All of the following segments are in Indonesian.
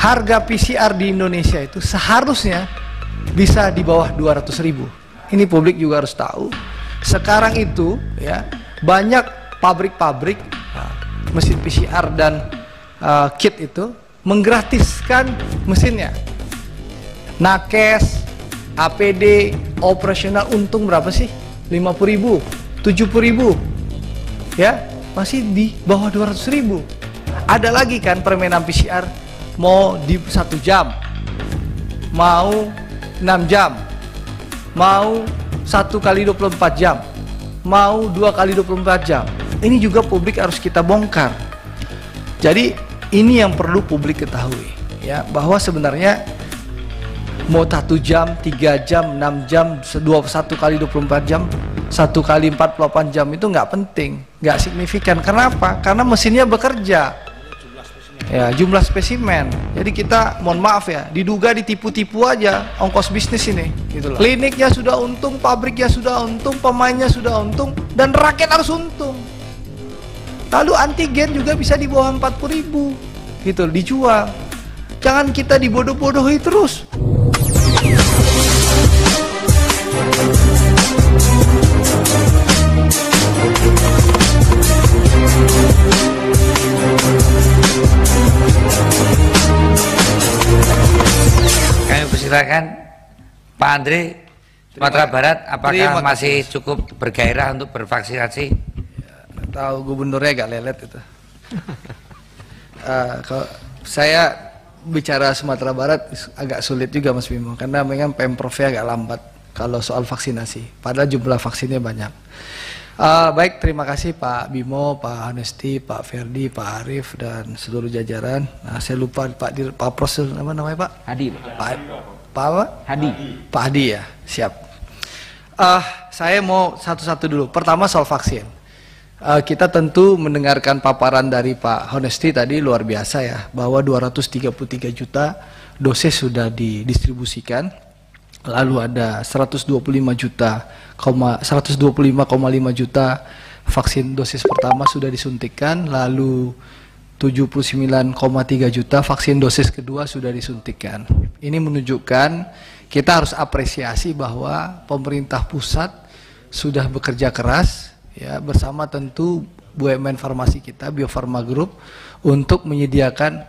harga PCR di Indonesia itu seharusnya bisa di bawah 200.000. Ini publik juga harus tahu. Sekarang itu ya banyak pabrik-pabrik mesin PCR dan kit itu menggratiskan mesinnya. Nakes, APD, operasional untung berapa sih? 50.000, 70.000, ya masih di bawah 200.000. Ada lagi kan permainan PCR, mau di 1 jam, mau 6 jam, mau 1 kali 24 jam, mau 2 kali 24 jam. Ini juga publik harus kita bongkar. Jadi ini yang perlu publik ketahui, ya, bahwa sebenarnya mau 1 jam, 3 jam, 6 jam, 1 kali 24 jam, 1 kali 48 jam itu nggak penting, nggak signifikan. Kenapa? Karena mesinnya bekerja. Ya, jumlah spesimen. Jadi kita, mohon maaf ya, diduga ditipu-tipu aja ongkos bisnis ini. Gitu loh. Kliniknya sudah untung, pabriknya sudah untung, pemainnya sudah untung, dan rakyat harus untung. Lalu antigen juga bisa di bawah 40.000, gitu dijual. Jangan kita dibodoh-bodohi terus. Kami persilakan Pak Andre, Sumatera Barat, apakah masih cukup bergairah untuk bervaksinasi? Ya, tahu gubernurnya agak lelet itu. Kalau saya bicara Sumatera Barat agak sulit juga Mas Bimo, karena memang Pemprovnya agak lambat kalau soal vaksinasi, padahal jumlah vaksinnya banyak. Baik, terima kasih Pak Bimo, Pak Honesti, Pak Ferdi, Pak Arief, dan seluruh jajaran. Nah, saya lupa Pak Pros, apa namanya Pak? Hadi. Pak apa? Hadi. Pak Hadi ya, siap. Saya mau satu-satu dulu. Pertama soal vaksin. Kita tentu mendengarkan paparan dari Pak Honesti tadi luar biasa ya, bahwa 233 juta dosis sudah didistribusikan. Lalu ada 125,5 juta vaksin dosis pertama sudah disuntikkan, lalu 79,3 juta vaksin dosis kedua sudah disuntikkan. Ini menunjukkan kita harus apresiasi bahwa pemerintah pusat sudah bekerja keras ya, bersama tentu BUMN farmasi kita, Bio Farma Group, untuk menyediakan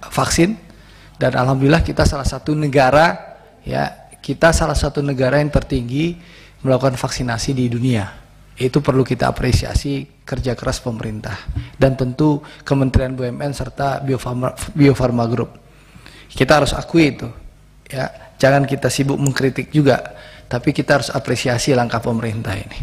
vaksin, dan alhamdulillah kita salah satu negara ya, kita salah satu negara yang tertinggi melakukan vaksinasi di dunia. Itu perlu kita apresiasi kerja keras pemerintah dan tentu Kementerian BUMN serta Bio Farma Group. Kita harus akui itu ya, jangan kita sibuk mengkritik juga, tapi kita harus apresiasi langkah pemerintah ini.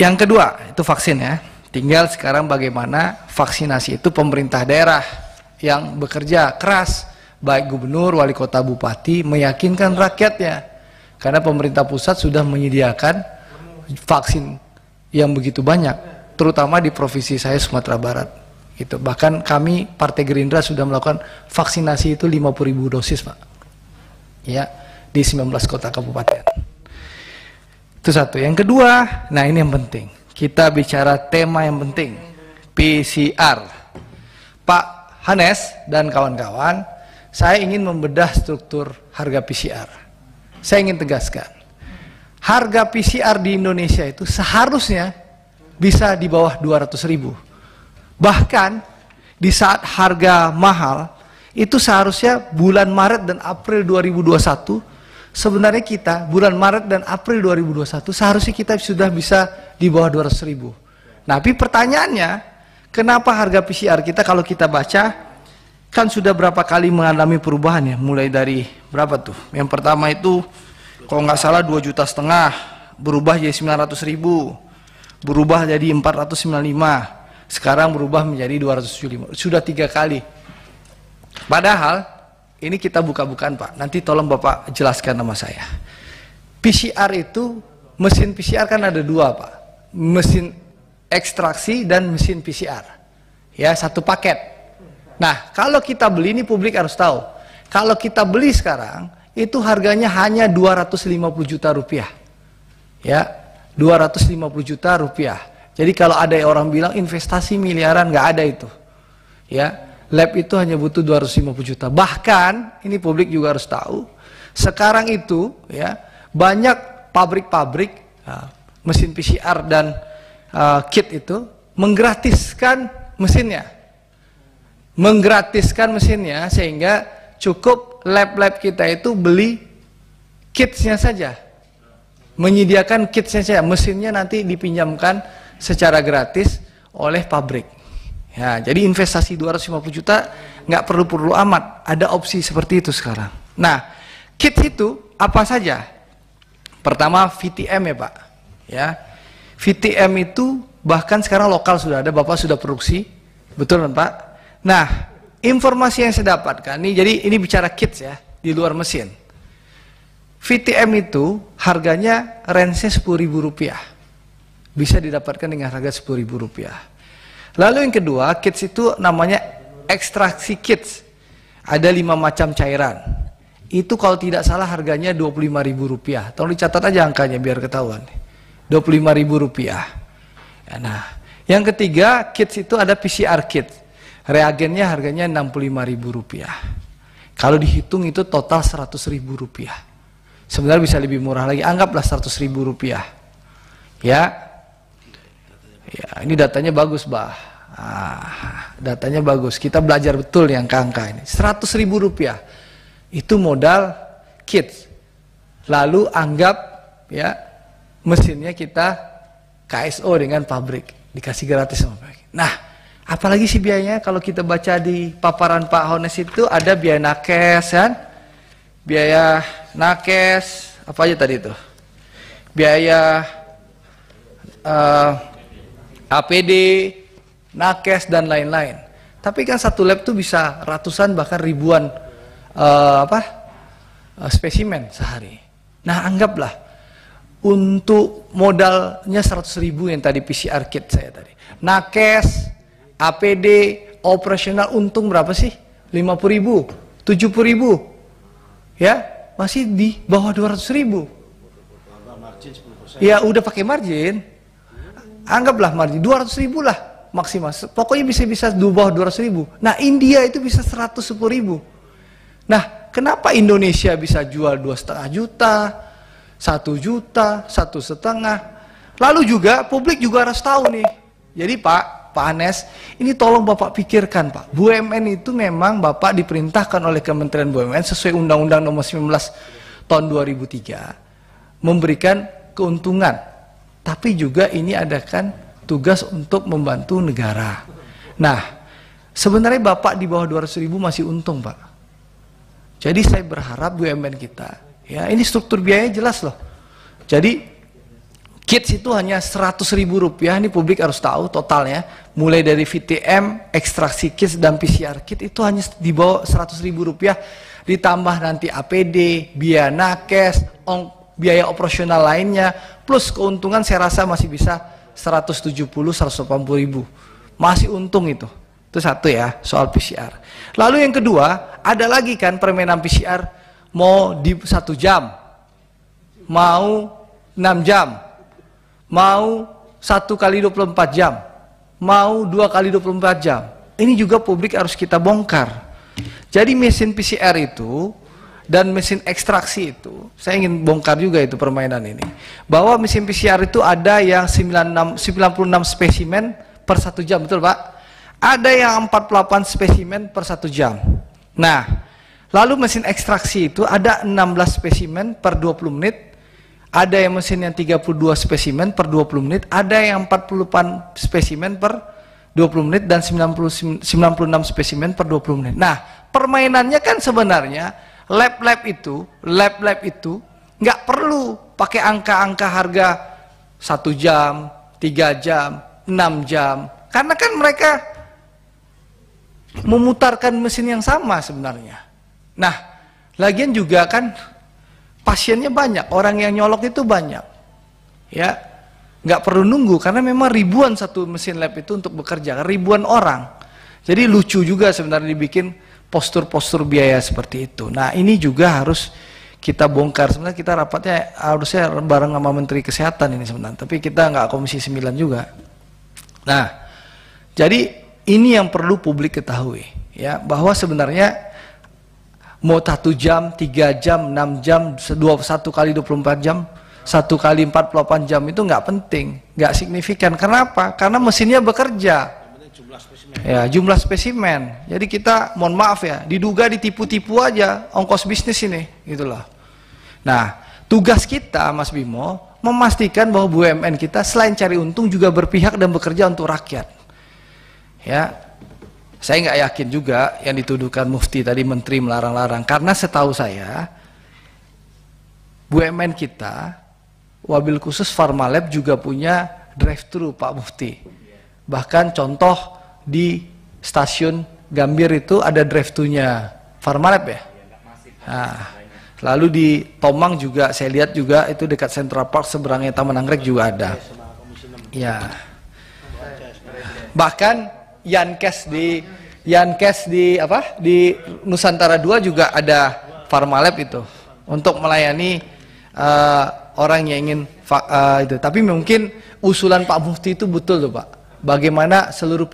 Yang kedua itu vaksin ya. Tinggal sekarang bagaimana vaksinasi itu pemerintah daerah yang bekerja keras, baik gubernur, wali kota, bupati, meyakinkan rakyatnya, karena pemerintah pusat sudah menyediakan vaksin yang begitu banyak, terutama di provinsi saya Sumatera Barat gitu. Bahkan kami Partai Gerindra sudah melakukan vaksinasi itu 50.000 dosis Pak ya, di 19 kota kabupaten. Itu satu. Yang kedua, nah ini yang penting, kita bicara tema yang penting, PCR. Pak Hanes dan kawan-kawan, saya ingin membedah struktur harga PCR. Saya ingin tegaskan, harga PCR di Indonesia itu seharusnya bisa di bawah 200.000. Bahkan di saat harga mahal, itu seharusnya bulan Maret dan April 2021, sebenarnya kita bulan Maret dan April 2021 seharusnya kita sudah bisa di bawah 200.000. Nah, tapi pertanyaannya, kenapa harga PCR kita kalau kita baca, kan sudah berapa kali mengalami perubahan ya, mulai dari berapa tuh? Yang pertama itu kalau nggak salah 2,5 juta, berubah jadi 900.000, berubah jadi 495, sekarang berubah menjadi 275. Sudah 3 kali. Padahal ini kita buka-bukaan Pak, nanti tolong Bapak jelaskan sama saya. PCR itu, mesin PCR kan ada 2 Pak, mesin ekstraksi dan mesin PCR ya, satu paket. Nah, kalau kita beli, ini publik harus tahu, kalau kita beli sekarang itu harganya hanya 250 juta rupiah ya, 250 juta rupiah. Jadi kalau ada orang bilang investasi miliaran, nggak ada itu ya. lab itu hanya butuh 250 juta. Bahkan, ini publik juga harus tahu, sekarang itu ya banyak pabrik-pabrik mesin PCR dan kit itu menggratiskan mesinnya. Sehingga cukup lab-lab kita itu beli kitsnya saja. Menyediakan kitsnya saja, mesinnya nanti dipinjamkan secara gratis oleh pabrik. Ya, jadi investasi 250 juta nggak perlu amat, ada opsi seperti itu sekarang. Nah, kits itu apa saja? Pertama VTM ya Pak. Ya, VTM itu bahkan sekarang lokal sudah ada, Bapak sudah produksi, betul kan Pak? Nah, informasi yang saya dapatkan, jadi ini bicara kits ya, di luar mesin. VTM itu harganya range-nya Rp10.000. Bisa didapatkan dengan harga Rp10.000. Lalu yang kedua, kits itu namanya ekstraksi kits. Ada 5 macam cairan. Itu kalau tidak salah harganya Rp25.000. Tolong dicatat aja angkanya biar ketahuan. Rp25.000. Ya, nah, yang ketiga, kits itu ada PCR kit. Reagennya harganya Rp65.000. Kalau dihitung itu total Rp100.000. Sebenarnya bisa lebih murah lagi. Anggaplah Rp100.000. Ya, ini datanya bagus, Bah. Datanya bagus. Kita belajar betul yang angka ini. Rp100.000 itu modal kits. Lalu anggap ya mesinnya kita KSO dengan pabrik, dikasih gratis sama pabrik. Nah, apalagi sih biayanya? Kalau kita baca di paparan Pak Hones itu ada biaya nakes kan? Biaya nakes, apa aja tadi itu? Biaya APD, nakes dan lain-lain. Tapi kan satu lab tuh bisa ratusan bahkan ribuan spesimen sehari. Nah, anggaplah untuk modalnya 100.000 yang tadi PCR kit saya tadi. Nakes, APD, operasional untung berapa sih? 50.000, 70.000. Ya, masih di bawah 200.000. Ya, udah pakai margin. Anggaplah margin 200.000 lah maksimal. Pokoknya bisa di bawah 200.000. Nah, India itu bisa 110.000. Nah, kenapa Indonesia bisa jual 2,5 juta, 1 juta, 1,5? Lalu juga publik juga harus tahu nih. Jadi Pak Anes, ini tolong Bapak pikirkan Pak. BUMN itu memang Bapak diperintahkan oleh Kementerian BUMN sesuai Undang-Undang Nomor 19 Tahun 2003 memberikan keuntungan. Tapi juga ini adakan tugas untuk membantu negara. Nah, sebenarnya Bapak di bawah 200.000 masih untung Pak. Jadi saya berharap BUMN kita, ya ini struktur biayanya jelas loh. Jadi kits itu hanya Rp100.000, ini publik harus tahu totalnya. Mulai dari VTM, ekstraksi kits dan PCR kit itu hanya di bawah Rp100.000. Ditambah nanti APD, biaya nakes, biaya operasional lainnya, plus keuntungan saya rasa masih bisa 170-180.000. Masih untung itu. Itu satu ya, soal PCR. Lalu yang kedua, ada lagi kan permainan PCR, mau di 1 jam, mau 6 jam, mau 1 kali 24 jam, mau 2 kali 24 jam. Ini juga publik harus kita bongkar. Jadi mesin PCR itu dan mesin ekstraksi itu, saya ingin bongkar juga itu permainan ini. Bahwa mesin PCR itu ada yang 96 spesimen per 1 jam, betul Pak? Ada yang 48 spesimen per 1 jam. Nah, lalu mesin ekstraksi itu ada 16 spesimen per 20 menit. Ada yang mesin yang 32 spesimen per 20 menit, ada yang 48 spesimen per 20 menit dan 96 spesimen per 20 menit. Nah, permainannya kan sebenarnya lab-lab itu nggak perlu pakai angka-angka harga 1 jam, 3 jam, 6 jam. Karena kan mereka memutarkan mesin yang sama sebenarnya. Nah, lagian juga kan pasiennya banyak, orang yang nyolok itu banyak, ya nggak perlu nunggu karena memang ribuan satu mesin lab itu untuk bekerja, ribuan orang. Jadi lucu juga sebenarnya dibikin postur-postur biaya seperti itu. Nah, ini juga harus kita bongkar. Sebenarnya kita rapatnya harusnya bareng sama Menteri Kesehatan ini sebenarnya, tapi kita nggak Komisi 9 juga. Nah, jadi ini yang perlu publik ketahui. ya, bahwa sebenarnya mau 1 jam, 3 jam, 6 jam, 1 kali 24 jam, 1 kali 48 jam itu nggak penting, nggak signifikan. Kenapa? Karena mesinnya bekerja. Ya, jumlah spesimen. Jadi kita, mohon maaf ya, diduga ditipu-tipu aja ongkos bisnis ini, gitulah. Nah, tugas kita, Mas Bimo, memastikan bahwa BUMN kita selain cari untung juga berpihak dan bekerja untuk rakyat. Ya, saya nggak yakin juga yang dituduhkan Mufti tadi, menteri melarang-larang, karena setahu saya BUMN kita, wabil khusus Pharmalab juga punya drive-thru, Pak Mufti. Bahkan contoh di stasiun Gambir itu ada drive-thru-nya Pharmalab ya. Nah, lalu di Tomang juga saya lihat juga itu dekat Central Park seberangnya Taman Anggrek juga ada. Ya. Bahkan Yankes di apa? Di Nusantara 2 juga ada Pharmalab itu untuk melayani orang yang ingin itu. Tapi mungkin usulan Pak Mufti itu betul tuh Pak. Bagaimana seluruh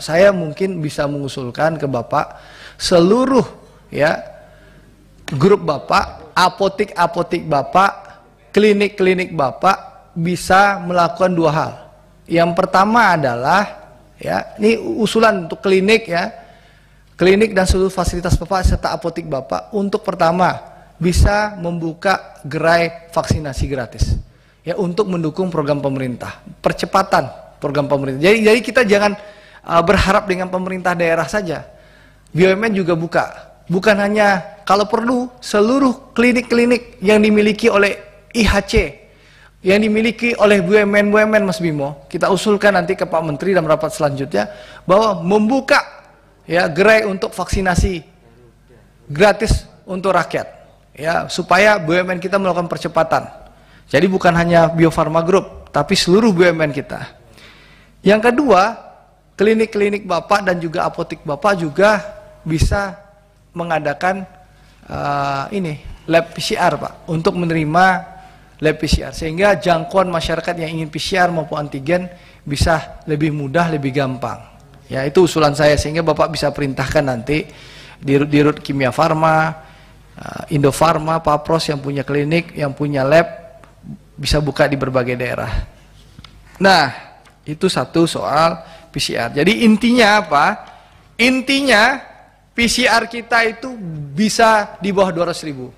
saya mungkin bisa mengusulkan ke Bapak seluruh ya grup Bapak, apotik-apotik Bapak, klinik-klinik Bapak bisa melakukan 2 hal. Yang pertama adalah ya, ini usulan untuk klinik ya. Klinik dan seluruh fasilitas Bapak serta apotik Bapak untuk pertama bisa membuka gerai vaksinasi gratis. Ya, untuk mendukung program pemerintah, percepatan program pemerintah. Jadi kita jangan berharap dengan pemerintah daerah saja. BUMN juga buka. Bukan hanya, kalau perlu seluruh klinik-klinik yang dimiliki oleh IHC, yang dimiliki oleh BUMN Mas Bimo, kita usulkan nanti ke Pak Menteri dalam rapat selanjutnya bahwa membuka ya gerai untuk vaksinasi gratis untuk rakyat, ya, supaya BUMN kita melakukan percepatan. Jadi bukan hanya Bio Farma Group, tapi seluruh BUMN kita. Yang kedua, klinik-klinik Bapak dan juga apotik Bapak juga bisa mengadakan ini lab PCR Pak, untuk menerima lab PCR, sehingga jangkauan masyarakat yang ingin PCR maupun antigen bisa lebih mudah, lebih gampang. Ya, itu usulan saya, sehingga Bapak bisa perintahkan nanti Dirut Kimia Farma, Indofarma, Papros yang punya klinik, yang punya lab bisa buka di berbagai daerah. Nah, itu satu soal PCR. Jadi intinya apa? Intinya PCR kita itu bisa di bawah 200.000.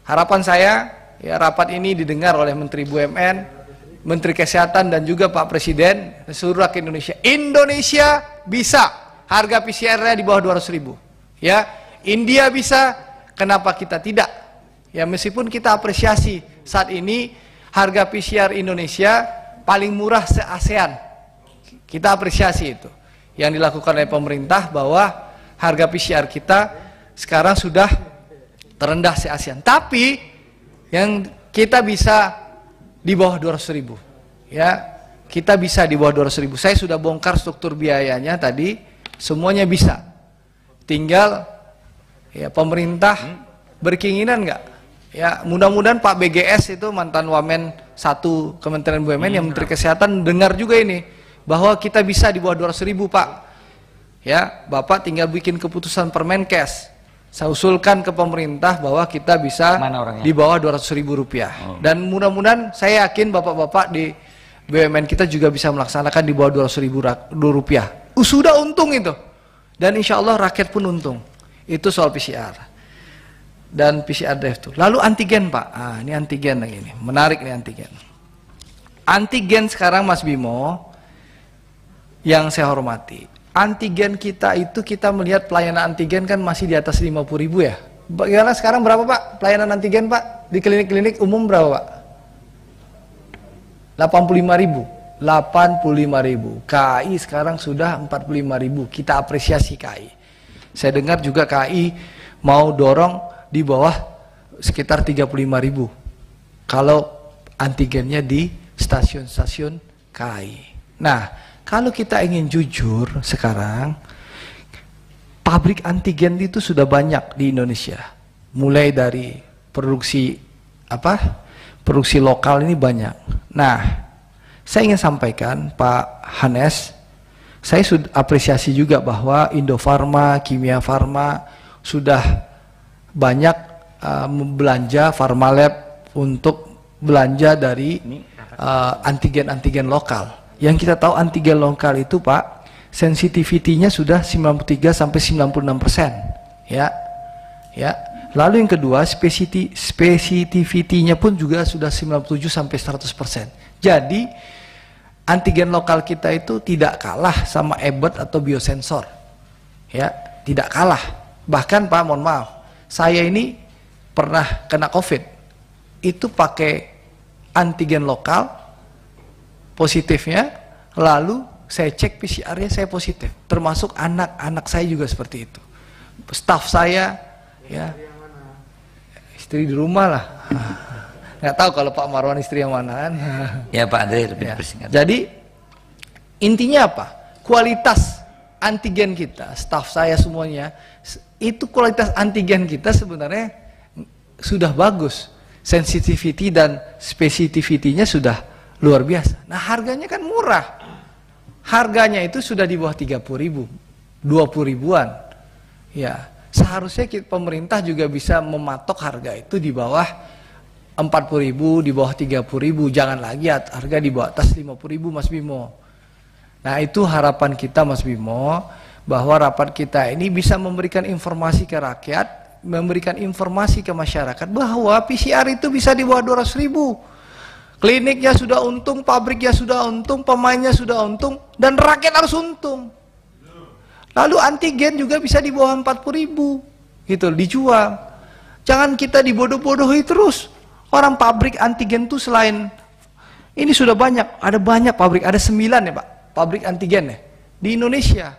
Harapan saya ya, rapat ini didengar oleh Menteri BUMN, Menteri Kesehatan dan juga Pak Presiden dan seluruh rakyat Indonesia. Indonesia bisa harga PCR-nya di bawah 200.000. Ya, India bisa, kenapa kita tidak? Ya, meskipun kita apresiasi saat ini harga PCR Indonesia paling murah se-ASEAN, kita apresiasi itu yang dilakukan oleh pemerintah, bahwa harga PCR kita sekarang sudah terendah se-ASEAN. Tapi yang kita bisa di bawah 200.000, ya, kita bisa di bawah 200.000. Saya sudah bongkar struktur biayanya tadi, semuanya bisa. Tinggal ya pemerintah berkeinginan nggak? Ya, mudah-mudahan Pak BGS itu mantan Wamen 1 Kementerian BUMN yang Menteri Kesehatan dengar juga ini, bahwa kita bisa di bawah 200.000 Pak. Ya, Bapak tinggal bikin keputusan Permenkes. Saya usulkan ke pemerintah bahwa kita bisa di bawah 200.000 rupiah. Dan mudah-mudahan saya yakin Bapak-bapak di BUMN kita juga bisa melaksanakan di bawah 200.000 rupiah. Sudah untung itu. Dan insya Allah rakyat pun untung. Itu soal PCR. Dan PCR drive-thru. Lalu antigen Pak, ini antigen lagi ini, menarik nih antigen. Antigen sekarang Mas Bimo, yang saya hormati, antigen kita itu kita melihat pelayanan antigen kan masih di atas 50.000 ya. Bagaimana sekarang berapa Pak pelayanan antigen Pak? Di klinik-klinik umum berapa Pak? 85.000. 85.000. KAI sekarang sudah 45.000. Kita apresiasi KAI. Saya dengar juga KAI mau dorong di bawah sekitar 35.000 kalau antigennya di stasiun-stasiun KAI. Nah, kalau kita ingin jujur sekarang, pabrik antigen itu sudah banyak di Indonesia. Mulai dari produksi produksi lokal ini banyak. Nah, saya ingin sampaikan Pak Hanes, Saya sudah apresiasi juga bahwa Indofarma, Kimia Farma sudah banyak belanja Farmalab untuk belanja dari antigen-antigen lokal. Yang kita tahu antigen lokal itu Pak, sensitivity-nya sudah 93 sampai 96%. Ya. Lalu yang kedua, specificity-nya pun juga sudah 97 sampai 100%. Jadi antigen lokal kita itu tidak kalah sama Abbott atau biosensor, ya, tidak kalah. Bahkan Pak, mohon maaf, saya ini pernah kena COVID, itu pakai antigen lokal, positifnya, lalu saya cek PCR-nya saya positif, termasuk anak-anak saya juga seperti itu. Staf saya, ya, istri di rumah lah. Nggak tahu kalau Pak Marwan istri yang mana kan. Ya Pak Andre lebih ya. bersingkat. Jadi intinya apa? Kualitas antigen kita, staf saya semuanya, itu kualitas antigen kita sebenarnya sudah bagus. Sensitivity dan specificity-nya sudah luar biasa. Nah harganya kan murah. Harganya itu sudah di bawah 30.000, 20 ribuan. Ya, seharusnya pemerintah juga bisa mematok harga itu di bawah 40.000, di bawah 30.000, jangan lagi harga di bawah atas 50.000 Mas Bimo. Nah itu harapan kita Mas Bimo, bahwa rapat kita ini bisa memberikan informasi ke rakyat, memberikan informasi ke masyarakat bahwa PCR itu bisa di bawah 200.000. Kliniknya sudah untung, pabriknya sudah untung, pemainnya sudah untung, dan rakyat harus untung. Lalu antigen juga bisa di bawah 40.000, gitu dijual. Jangan kita dibodoh-bodohi terus. Orang pabrik antigen itu selain ini sudah banyak, ada banyak pabrik, ada 9 ya Pak, pabrik antigen ya di Indonesia.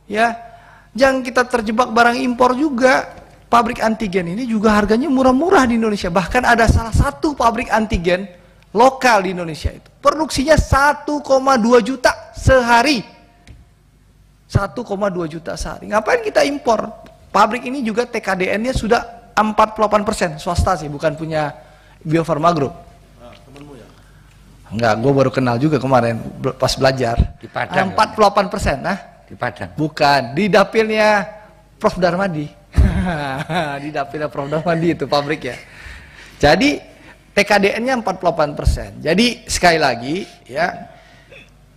Ya, jangan kita terjebak barang impor juga. Pabrik antigen ini juga harganya murah-murah di Indonesia. Bahkan ada salah satu pabrik antigen lokal di Indonesia itu produksinya 1,2 juta sehari. 1,2 juta sehari. Ngapain kita impor? Pabrik ini juga TKDN-nya sudah 48%, swasta sih, bukan punya Bio Farma Group. Temenmu ya? Enggak, gue baru kenal juga kemarin pas belajar. Di Padang. 48%, nah? Di Padang. Bukan, di dapilnya Prof Darmadi. Di dapilnya Prof Darmadi itu pabrik ya. Jadi TKDN-nya 48%. Jadi sekali lagi ya,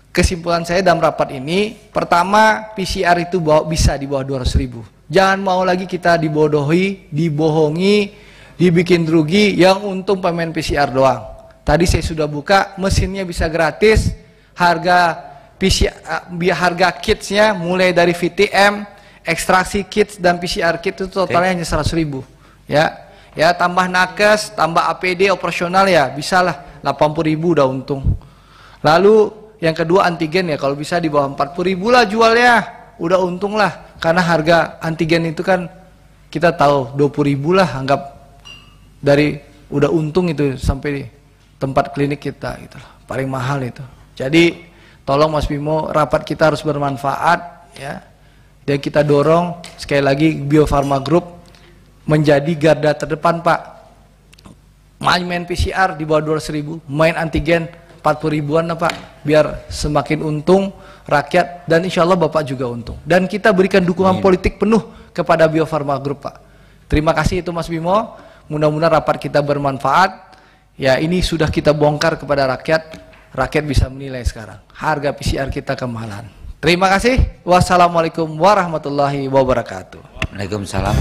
kesimpulan saya dalam rapat ini, pertama PCR itu bisa di bawah 200.000. Jangan mau lagi kita dibodohi, dibohongi, dibikin rugi, yang untung pemain PCR doang. Tadi saya sudah buka, mesinnya bisa gratis, harga PCR, harga kitsnya mulai dari VTM, ekstraksi kits dan PCR kit itu totalnya hanya 100.000. Ya, tambah nakes, tambah APD operasional ya, bisalah 80.000 udah untung. Lalu yang kedua antigen ya, kalau bisa di bawah 40.000 lah jualnya, udah untung lah, karena harga antigen itu kan kita tahu 20.000 lah, anggap dari udah untung itu sampai di tempat klinik kita gitu loh, paling mahal itu. Jadi tolong Mas Bimo, rapat kita harus bermanfaat ya, dan kita dorong sekali lagi Bio Farma Group menjadi garda terdepan Pak. Main PCR di bawah 200.000, main antigen 40.000-an lah Pak, biar semakin untung rakyat, dan insya Allah Bapak juga untung. Dan kita berikan dukungan politik penuh kepada Bio Farma Group Pak. Terima kasih itu Mas Bimo. Mudah-mudahan rapat kita bermanfaat. Ya, ini sudah kita bongkar kepada rakyat. Rakyat bisa menilai sekarang harga PCR kita kemahalan. Terima kasih. Wassalamualaikum warahmatullahi wabarakatuh. Waalaikumsalam.